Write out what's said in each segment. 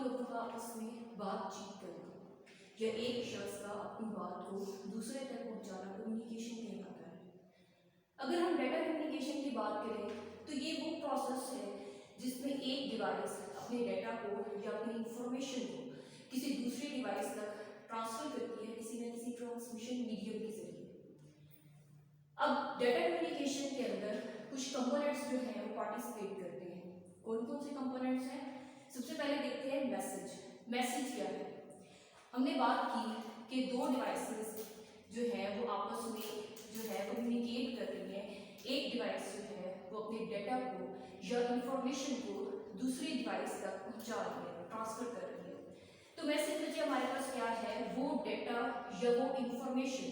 लोगों का आपस में बातचीत करना या एक शख्स का अपनी बात को दूसरे तक पहुंचाना कम्युनिकेशन कहलाता है। अगर हम डेटा कम्युनिकेशन की बात करें तो ये वो प्रोसेस है जिसमें एक डिवाइस अपने डेटा को या अपनी इंफॉर्मेशन को किसी दूसरे डिवाइस तक ट्रांसफर करती है किसी न किसी ट्रांसमिशन मीडियम के जरिए। अब डेटा कम्युनिकेशन के अंदर कुछ कंपोनेंट्स जो हैं वो पार्टिसिपेट करते हैं। कौन कौन से कंपोनेंट्स हैं? सबसे पहले देखते हैं मैसेज। मैसेज क्या है? हमने बात की कि दो डिवाइसेस जो है वो आपस में जो है कम्युनिकेट कर रही हैं। एक डिवाइस जो है वो अपने डेटा को या इंफॉर्मेशन को दूसरी डिवाइस तक पहुंचा रही है, ट्रांसफर कर रही है। तो मैसेज में हमारे पास क्या है? वो डेटा या वो इंफॉर्मेशन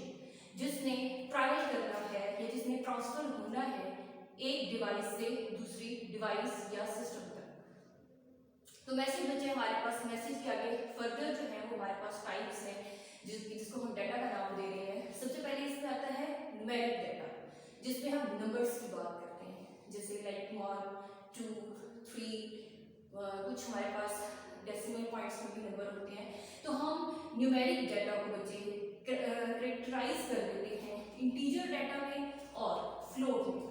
जिसने ट्रैवल करना है या जिसने ट्रांसफर होना है एक डिवाइस से दूसरी डिवाइस या सिस्टम तक। तो मैसेज बचे हमारे पास। मैसेज के आगे फर्दर जो है वो हमारे पास टाइप्स हैं जिसको हम डेटा का नाम दे रहे हैं। सबसे पहले इसमें आता है न्यूमेरिक डेटा, जिसमें हम नंबर्स की बात करते हैं, जैसे लाइक 1 2 3 कुछ हमारे पास डेसिमल पॉइंट्स में भी नंबर होते हैं। तो हम न्यूमेरिक डेटा को बच्चे कैरेक्टराइज कर देते हैं इंटीजर डेटा में और फ्लोट में।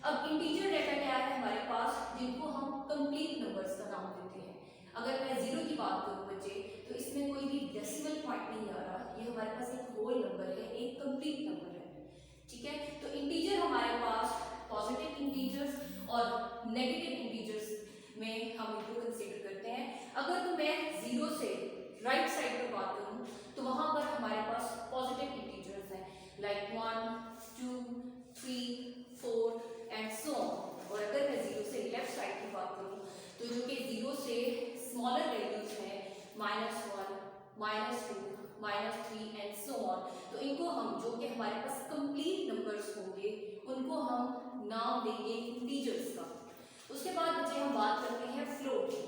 अब इंटीजर डेटा क्या है हमारे पास? जिनको हम कंप्लीट नंबर्स का नाम देते हैं। अगर मैं 0 की बात करूं बच्चे तो इसमें कोई भी डेसिमल पॉइंट नहीं आ रहा, ये हमारे पास एक होल नंबर है, एक कंप्लीट नंबर है। ठीक है, तो इंटीजर हमारे पास पॉजिटिव इंटीजर्स और नेगेटिव इंटीजर्स में हम इनको कंसीडर करते हैं। अगर तो मैं 0 से राइट साइड पर बात करूं तो वहां पर हमारे पास पॉजिटिव इंटीजर्स हैं, लाइक 1 2 3 4 एंड सो ऑन। और अगर मैं 0 से लेफ्ट साइड की बात करूं तो जो कि 0 से स्मॉलर वैल्यूज हैं, -1 -2 -3 एंड सो ऑन, तो इनको हम जो कि हमारे पास कंप्लीट नंबर्स होंगे उनको हम नाम देंगे इंटीजर्स का। उसके बाद बच्चे हम बात करते हैं फ्लोट की।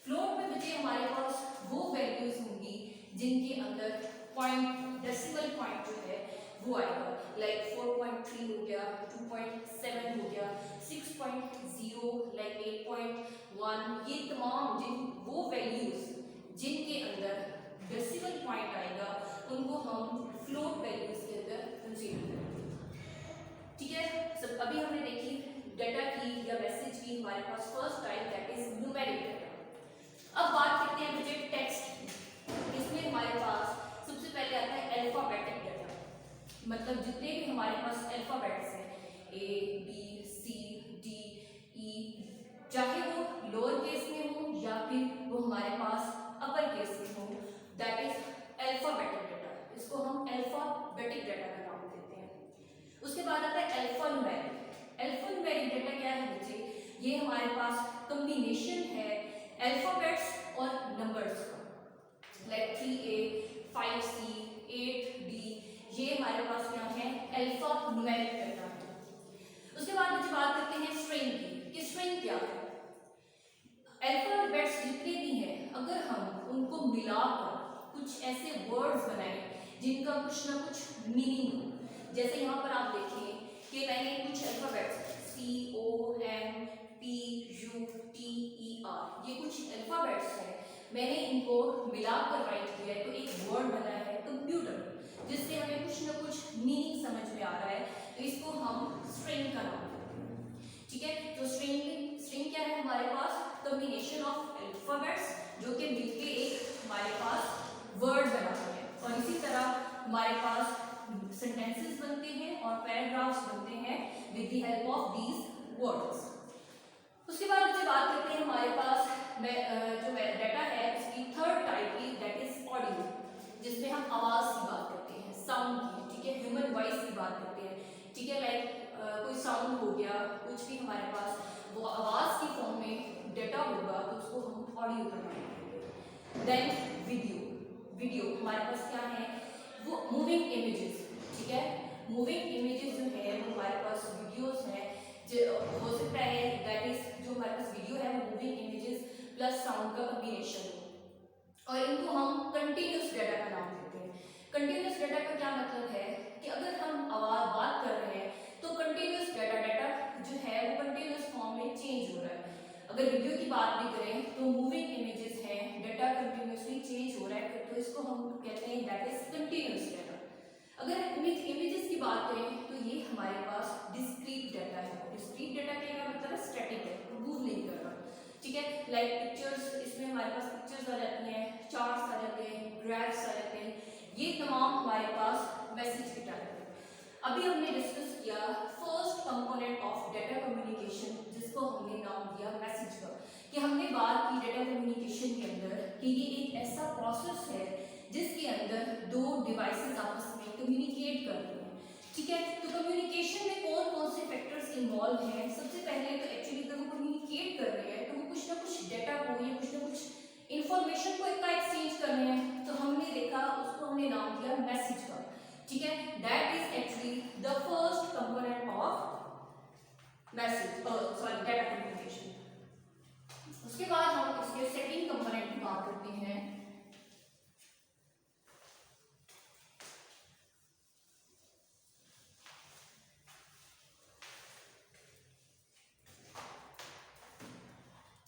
फ्लोट में बच्चे हमारे पास वो वैल्यूज होंगी जिनके अंदर पॉइंट डेसिमल पॉइंट जो है वो आएगा, लाइक 4.3 हो गया, 2.7 हो गया, 6.0, लाइक 8.1। ये तमाम वो वैल्यूज जिनके अंदर डेसिमल पॉइंट आएगा उनको हम फ्लोट वैल्यूज के अंदर कंसीडर करेंगे। ठीक है, सब अभी हमने देखी डेटा की या मैसेज की हमारे पास first type, that is numeric data. अब बात करते हैं बच्चे टेक्स्ट की। इसमें हमारे पास सबसे पहले आता है अल्फाबेटिक डेटा, मतलब जितने भी हमारे पास अल्फाबेट्स हैं ABCDE, चाहे वो लोअर केस में हो या फिर वो हमारे पास अपर केस में हो, दैट इज अल्फाबेटिक डेटा। इसको हम अल्फाबेटिक डेटा का नाम देते हैं। उसके बाद आता है अल्फान्यूमेरिक। अल्फान्यूमेरिक डेटा क्या है बच्चे? ये हमारे पास कॉम्बिनेशन है अल्फाबेट्स और नंबर्स का, लाइक 3A 5C 8D। ये हमारे पास क्या है? अल्फान्यूमेरिक डेटा है। उसके बाद मुझे बात करते हैं स्ट्रिंग की कि स्ट्रिंग क्या है। अल्फाबेट्स जितने भी हैं अगर हम उनको मिलाकर कुछ ऐसे वर्ड्स बनाएं जिनका कुछ ना कुछ मीनिंग हो, जैसे यहाँ पर आप देखें कि मैंने कुछ अल्फाबेट्स COMPUTER, ये कुछ अल्फाबेट्स हैं, मैंने इनको मिलाकर राइट किया है तो एक वर्ड बना है कंप्यूटर, जिससे हमें कुछ ना कुछ मीनिंग समझ में आ रहा है, तो इसको हम स्ट्रिंग का नाम देते हैं। ठीक है, तो स्ट्रिंग क्या है हमारे पास? कॉम्बिनेशन ऑफ अल्फाबेट्स जो कि मिलके एक हमारे पास वर्ड बनाते हैं। और इसी तरह हमारे पास सेंटेंसेस बनते हैं और पैराग्राफ्स बनते हैं with the help of these words. उसके बाद मुझे बात करते हैं हमारे पास जो डेटा है उसकी थर्ड टाइप की, दैट इज ऑडियो, जिसमें हम आवाज की बात करते हैं, साउंड की। ठीक है, ह्यूमन वॉइस की बात करते हैं। ठीक है, लाइक कोई साउंड हो गया, कुछ भी हमारे पास वो आवाज की फॉर्म में डेटा होगा तो उसको हम ऑडियो का नाम देंगे। देन वीडियो हमारे पास क्या है? वो मूविंग इमेजेस। ठीक है, मूविंग इमेजेस जो है वो हमारे पास वीडियोस हैं, जो हो सकता है दैट इज जो हमारे पास वीडियो है वो मूविंग इमेजेस प्लस साउंड का कॉम्बिनेशन हो, और इनको हम कंटिन्यूस डेटा का नाम देते हैं। कंटिन्यूस डेटा का क्या मतलब है कि अगर हम आवाज बात कर रहे हैं तो कंटिन्यूस डेटा जो है वो कंटिन्यूस फॉर्म में चेंज हो रहा है। अगर वीडियो की बात भी करें तो मूविंग इमेजेस हैं कंटिन्यूसली चेंज हो रहा है तो इसको हम कहते हैं दैट इज कंटिन्यूस डाटा। अगर इमेजेस की बात करें तो ये हमारे पास डिस्क्रीट डाटा है। डिस्क्रीट डाटा क्या मतलब है, स्टैटिक है, मूव नहीं कर रहा, ठीक है। लाइक पिक्चर्स, इसमें हमारे पास पिक्चर्स आ जाती हैं, चार्ट्स आ जाते हैं, ग्राफ्स आ जाते हैं, ये तमाम हमारे पास मैसेज के टाइप है। अभी हमने डिस्कस किया first component of data communication, जिसको हमने नाम दिया मैसेज का, कि हमने बात की डाटा कम्युनिकेशन के अंदर कि ये एक ऐसा प्रोसेस है जिसके अंदर दो डिवाइसेस आपस में कम्युनिकेट करते हैं, ठीक है। तो कम्युनिकेशन में कौन कौन से फैक्टर्स इन्वॉल्व हैं? सबसे पहले तो एक्चुअली जब वो कम्युनिकेट कर रहे हैं तो वो कुछ ना कुछ डाटा को या कुछ ना कुछ इंफॉर्मेशन को एक एक्सचेंज कर रहे हैं, तो हमने देखा उसको हमने नाम दिया मैसेज का, ठीक है। That is actually the first component of message, sorry data communication. उसके बाद हम इसके सेकंड कंपोनेंट की बात करते हैं,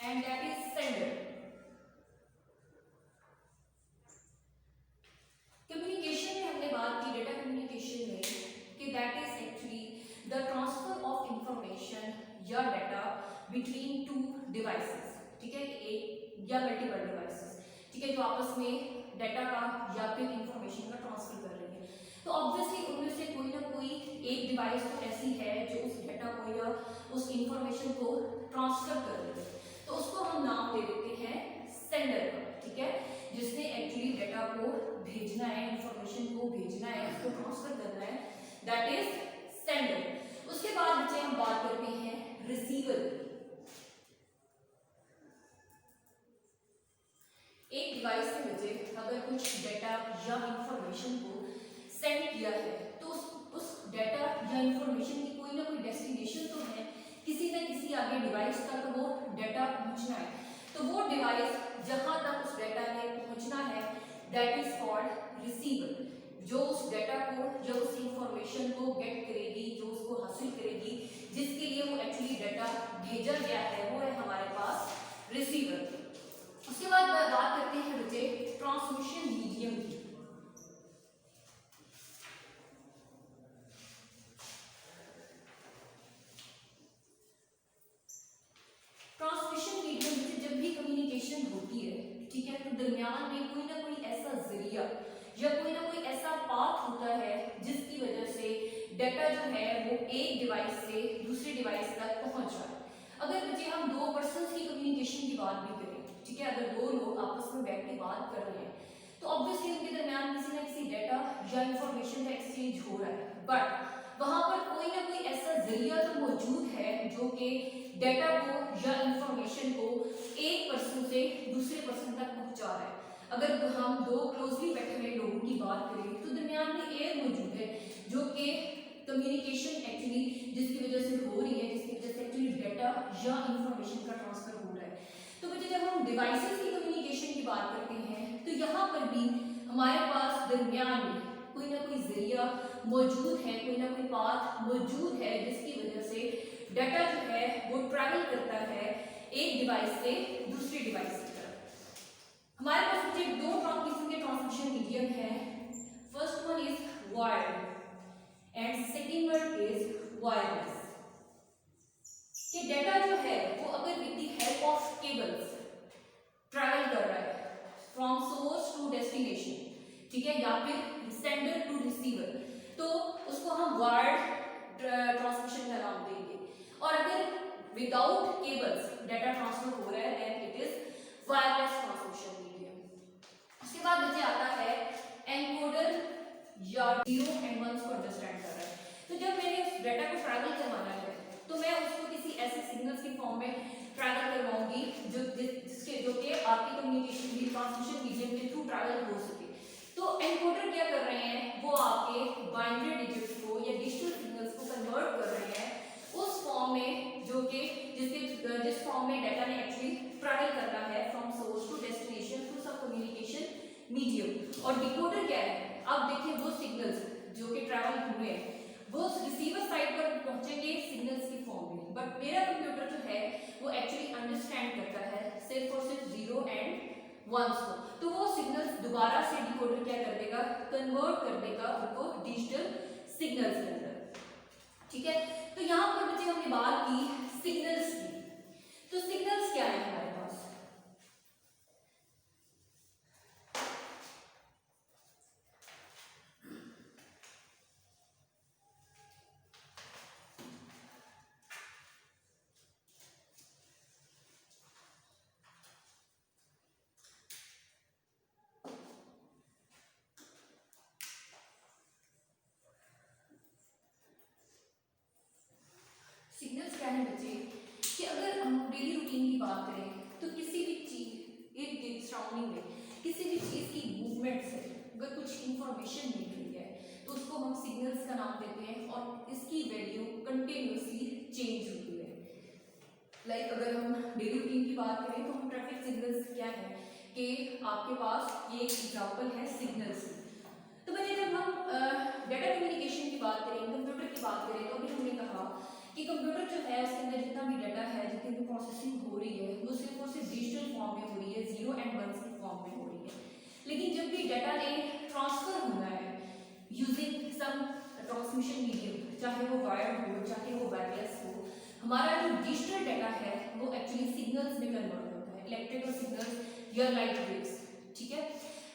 and that is sender. Communication में हमने बात की डाटा कम्युनिकेशन में कि that is actually the transfer of information या डाटा बिटवीन टू डिवाइसेस, ठीक है, एक या मल्टीपल डिवाइसेस, ठीक है, जो आपस में डाटा का या फिर इंफॉर्मेशन का ट्रांसफर कर रही है। तो ऑब्वियसली उनमें से कोई ना कोई एक डिवाइस तो ऐसी है जो उस डाटा को या उस इंफॉर्मेशन को ट्रांसफर कर रही है, तो उसको हम नाम दे देते हैं सेंडर का, ठीक है, जिसने एक्चुअली डाटा को भेजना है, इंफॉर्मेशन को भेजना है, उसको ट्रांसफर करना है, दैट इज सेंडर। उसके बाद बच्चे हम बात करते हैं रिसीवर। एक डिवाइस से बच्चे अगर कुछ डाटा या इंफॉर्मेशन को सेंड किया है तो उस डाटा या इंफॉर्मेशन की कोई ना कोई डेस्टिनेशन तो है, किसी न किसी आगे डिवाइस तक वो डाटा पहुंचना है, तो वो डिवाइस जहां तक उस डाटा ने पहुंचना है दैट इज कॉल्ड रिसीवर। जो उस डाटा को, जो उस इंफॉर्मेशन को गेट करेगी, जो उसको हासिल करेगी, जिसके लिए वो एक्चुअली डाटा भेजा गया है, वो है हमारे पास रिसीवर। उसके बाद बात करते हैं बच्चे ट्रांसमिशन मीडियम की। ट्रांसमिशन मीडियम से जब भी कम्युनिकेशन होती है, ठीक है, तो दरमियान में कोई ना कोई ऐसा जरिया या कोई ना कोई ऐसा पाथ होता है जिसकी वजह से डाटा जो है वो एक डिवाइस से दूसरे डिवाइस तक पहुंच रहा है। अगर बच्चे हम दो पर्सन्स की कम्युनिकेशन की बात भी करें, ठीक है, अगर दो लोग आपस में बैठ के बात कर रहे हैं तो ऑब्वियसली उनके दरमियान किसी ना किसी डाटा या इंफॉर्मेशन का एक्सचेंज हो रहा है, बट वहां पर कोई ना कोई ऐसा जरिया तो मौजूद है जो कि डाटा को या इंफॉर्मेशन को एक पर्सन से दूसरे पर्सन तक पहुंचा रहा है। अगर हम दो क्लोजली बैठे हुए लोगों की बात करें तो दरमियान में एयर मौजूद है जो कि कम्युनिकेशन एक्चुअली जिसकी वजह से हो रही है, जिसकी वजह से एक्चुअली डाटा या इंफॉर्मेशन का ट्रांसफर हो रहा है। तो बच्चे जब हम डिवाइसेस की कम्युनिकेशन की बात करते हैं तो यहाँ पर भी हमारे पास दरमियान में कोई ना कोई जरिया मौजूद है, कोई ना कोई पाथ मौजूद है जिसकी वजह से डाटा जो है वो ट्रैवल करता है एक डिवाइस से दूसरी डिवाइस की तरफ। हमारे पास बच्चे दो किस्म के ट्रांसमिशन मीडियम है, first one is wired and second one is wireless. कि डाटा जो है वो अगर with the help of cables travel कर रहा है फ्रॉम सोर्स टू डेस्टिनेशन, ठीक है, या फिर सेंडर टू रिसीवर, तो उसको हम वायर्ड ट्रांसमिशन का नाम देंगे। और अगर विदाउट केबल्स डाटा ट्रांसफर हो रहा है then it is wireless transmission medium. उसके बाद बच्चे आता है एनकोडर या 0 and 1 को अंडरस्टैंड कर रहा है। तो जब मैंने उस डाटा को ट्रैवल करवाना है तो मैं उसको किसी ऐसे सिग्नल्स की फॉर्म में ट्रैवल करवाऊंगी जो कि आपकी कम्युनिकेशन की ट्रांसमिशन मीडियम के थ्रू ट्रैवल हो सके। तो एनकोडर क्या कर रहे हैं, वो आपके बाइनरी डिजिट्स को या डिजिटल सिग्नल्स को कन्वर्ट कर रहे हैं उस फॉर्म में जो कि जिस फॉर्म में डाटा ने एक्चुअली ट्रैवल करना है from source to destination through सब कम्युनिकेशन मीडियम। और डिकोडर क्या है, अब देखिए वो सिग्नल्स जो कि ट्रैवल हुए हैं वो रिसीवर साइड पर पहुंचेंगे सिग्नल्स की फॉर्म में, बट मेरा कंप्यूटर जो है वो एक्चुअली अंडरस्टैंड करता है सिर्फ और सिर्फ 0 and वंस को, तो वो सिग्नल्स दोबारा से डिकोडर क्या कर देगा, कन्वर्ट कर देगा उनको डिजिटल सिग्नल्स के अंदर। ठीक है, तो यहाँ पर बच्चे हमने बात की सिग्नल्स की। तो सिग्नल्स क्या है हमारे पास, सिग्नल्स क्या है बच्चे कि अगर हम डेली रूटीन की बात करें तो किसी भी चीज इर्द गिर्द सराउंडिंग में किसी भी चीज की मूवमेंट से अगर कुछ इंफॉर्मेशन मिल रही है तो उसको हम सिग्नल्स का नाम देते हैं और इसकी वैल्यू कंटिन्यूसली चेंज होती है। लाइक अगर हम डेली रूटीन की बात करें तो हम ट्रैफिक सिग्नल्स क्या है कि आपके पास ये एक एग्जांपल है सिग्नल्स। तो बच्चे जब हम डेटा कम्युनिकेशन की बात करें, कंप्यूटर की बात करें, तो अभी हमने कहा कि कंप्यूटर जो है उसके अंदर जितना भी डाटा है, जितनी भी प्रोसेसिंग हो रही है वो सिर्फ और सिर्फ डिजिटल फॉर्म में हो रही है, 0 एंड 1 की फॉर्म में हो रही है। लेकिन जब भी डाटा ने ट्रांसफर होना है यूजिंग सम ट्रांसमिशन मीडियम, चाहे वो वायर्ड हो चाहे वो वायरलेस हो, हमारा जो डिजिटल डाटा है वो एक्चुअली सिग्नल्स में कन्वर्ट होता है, इलेक्ट्रिकल सिग्नल्स या लाइट वेव्स। ठीक है,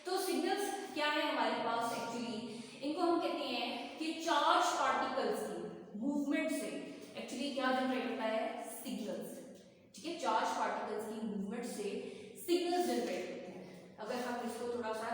तो सिग्नल्स क्या है हमारे पास, एक्चुअली इनको हम कहते हैं कि चार्ज पार्टिकल्स की मूवमेंट से एक्चुअली क्या जनरेट होता है, सिग्नल्स। ठीक है, चार्ज पार्टिकल्स की मूवमेंट से सिग्नल्स जनरेट होते हैं। अगर हम इसको थोड़ा सा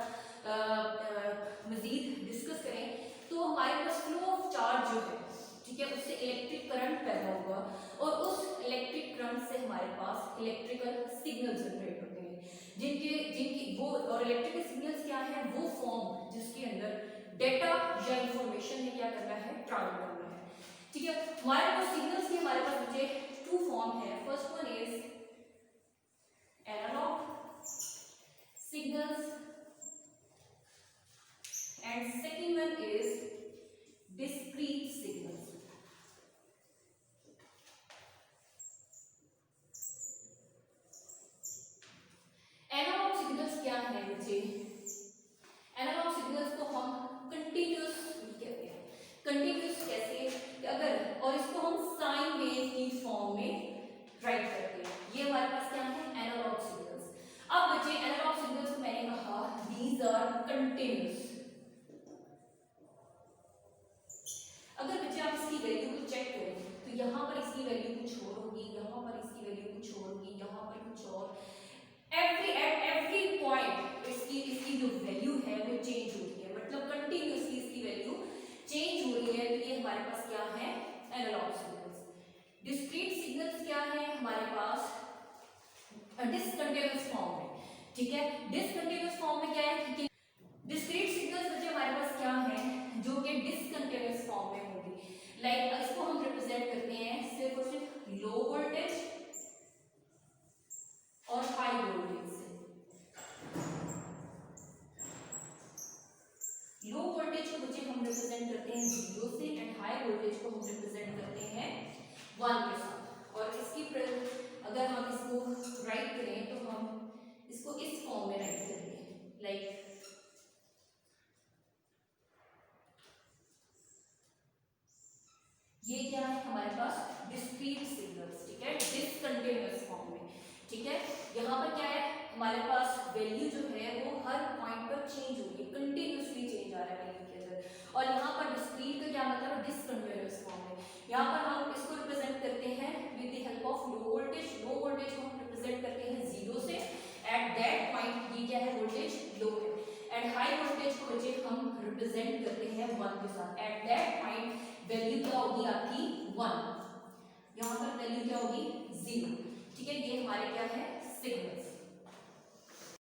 मजीद डिस्कस करें तो हमारे पास फ्लो ऑफ चार्ज जो है, ठीक है, उससे इलेक्ट्रिक करंट पैदा होगा और उस इलेक्ट्रिक करंट से हमारे पास इलेक्ट्रिकल सिग्नल्स जनरेट होते हैं, जिनके जिनकी वो, और इलेक्ट्रिकल सिग्नल्स क्या है, वो फॉर्म जिसके अंदर डेटा या इंफॉर्मेशन है क्या करना है, ट्रांसफर करना है। ठीक है, हमारे पास सिग्नल्स की हमारे पास मुझे 2 फॉर्म है। First one is analog signals and second one is discrete signals. Analog signals क्या है बच्चे, एनालॉग सिग्नल्स को हम कंटिन्यूअस कहते हैं। कंटिन्यूअस कैसे कि अगर, और इसको हम साइन वेव की फॉर्म में राइट करते हैं, ये हमारे पास क्या है, एनालॉग सिग्नल्स। अब बच्चे एनालॉग सिग्नल्स को मैंने कहा दीज आर कंटिन्यूअस। अगर बच्चे आप इसकी वैल्यू को चेक करें तो यहाँ पर इसकी वैल्यू कुछ और होगी, यहाँ पर इसकी वैल्यू कुछ और होगी, यहाँ पर कुछ और, एवरी पॉइंट इसकी जो वैल्यू है वो चेंज होती है, मतलब कंटिन्यूअसली इसकी वैल्यू चेंज हो रही है। तो ये हमारे पास क्या है, एनालॉग सिग्नल्स। डिस्क्रीट सिग्नल्स क्या है हमारे पास, डिसकंटिन्यूअस फॉर्म में। ठीक है, डिसकंटिन्यूअस फॉर्म में क्या है कि डिस्क्रीट सिग्नल्स बच्चे हमारे पास क्या है, जो कि डिसकंटिन्यूअस फॉर्म में होगी। लाइक इसको हम रिप्रेजेंट करते हैं सिर्फ और सिर्फ लो वोल्टेज और हाई वोल्टेज से। लो वोल्टेज को बच्चे हम रिप्रेजेंट करते हैं 0 से एंड हाई वोल्टेज को हम रिप्रेजेंट करते हैं 1 के साथ। और इसकी अगर हम इसको राइट करें तो हम इसको इस फॉर्म में राइट करेंगे, लाइक ये क्या है हमारे पास, डिस्क्रीट सिग्नल्स। ठीक है, डिसकंटिन्यूअस फॉर्म में। ठीक है, यहाँ पर क्या है हमारे पास, वैल्यू जो है वो हर पॉइंट पर चेंज होगी, कंटिन्यूअसली चेंज आ रहा है वैल्यू के अंदर। और यहाँ पर डिस्क्रीट का क्या मतलब है, डिसकंटिन्यूअस फॉर्म में। यहाँ पर हम इसको रिप्रेजेंट करते हैं with the help of low voltage. Low voltage को हम रिप्रेजेंट करते हैं 0 से, एट दैट पॉइंट ये क्या है, वोल्टेज लो है। एंड हाई वोल्टेज को बच्चे हम रिप्रेजेंट करते हैं 1 के साथ, एट दैट पॉइंट वैल्यू क्या होगी आपकी 1, यहाँ पर वैल्यू क्या होगी 0। ठीक है, ये हमारे क्या है, सिग्नल।